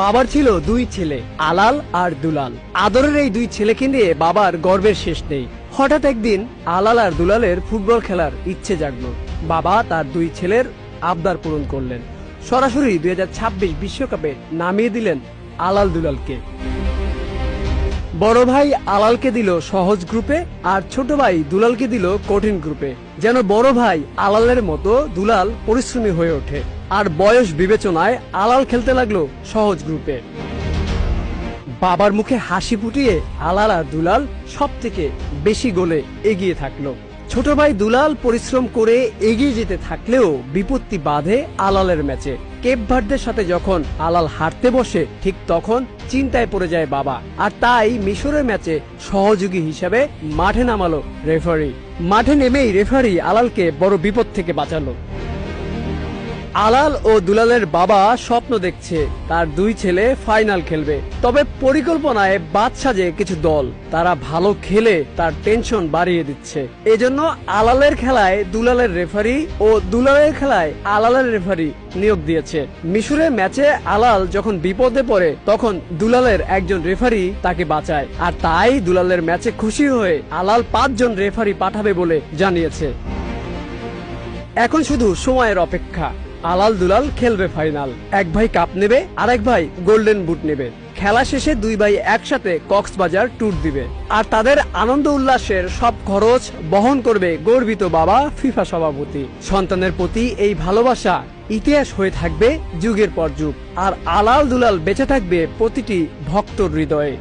বাবার ছিল দুই ছেলে, আলাল আর দুলাল। আদরের এই দুই ছেলেকে নিয়ে বাবার গর্বের শেষ নেই। হঠাৎ একদিন আলাল আর দুলালের ফুটবল খেলার ইচ্ছে জাগলো। বাবা তার দুই ছেলের আবদার পূরণ করলেন। সরাসরি 2026 বিশ্বকাপে নামিয়ে দিলেন আলাল দুলালকে। বড় ভাই আলালকে দিল সহজ গ্রুপে, আর ছোট ভাই দুলালকে দিল কঠিন গ্রুপে, যেন বড় ভাই আলালের মতো দুলাল পরিশ্রমী হয়ে ওঠে। আর বয়স বিবেচনায় আলাল খেলতে লাগলো সহজ গ্রুপে। বাবার মুখে হাসি ফুটিয়ে আলাল আর দুলাল সব থেকে বেশি গোলে এগিয়ে থাকলো। ছোট ভাই দুলাল পরিশ্রম করে এগিয়ে যেতে থাকলেও বিপত্তি বাধে আলালের ম্যাচে। কেপ ভার্দের সাথে যখন আলাল হারতে বসে, ঠিক তখন চিন্তায় পড়ে যায় বাবা। আর তাই মিশরের ম্যাচে সহযোগী হিসেবে মাঠে নামালো রেফারি। মাঠে নেমেই রেফারি আলালকে বড় বিপদ থেকে বাঁচালো। আলাল ও দুলালের বাবা স্বপ্ন দেখছে তার দুই ছেলে ফাইনাল খেলবে, তবে পরিকল্পনায় বাদ সাজে কিছু দল। তারা ভালো খেলে তার টেনশন বাড়িয়ে দিচ্ছে। এজন্য আলালের খেলায় দুলালের রেফারি ও দুলালের খেলায় আলালের রেফারি নিয়োগ দিয়েছে। মিশরের ম্যাচে আলাল যখন বিপদে পড়ে, তখন দুলালের একজন রেফারি তাকে বাঁচায়। আর তাই দুলালের ম্যাচে খুশি হয়ে আলাল 5 জন রেফারি পাঠাবে বলে জানিয়েছে। এখন শুধু সময়ের অপেক্ষা। আলাল দুলাল খেলবে ফাইনাল। এক ভাই কাপ নেবে, আর এক ভাই গোল্ডেন বুট নেবে। খেলা শেষে দুই ভাই একসাথে কক্সবাজার ট্যুর দিবে। আর তাদের আনন্দ উল্লাসের সব খরচ বহন করবে গর্বিত বাবা ফিফা সভাপতি। সন্তানের প্রতি এই ভালোবাসা ইতিহাস হয়ে থাকবে যুগের পর যুগ। আর আলাল দুলাল বেঁচে থাকবে প্রতিটি ভক্তর হৃদয়ে।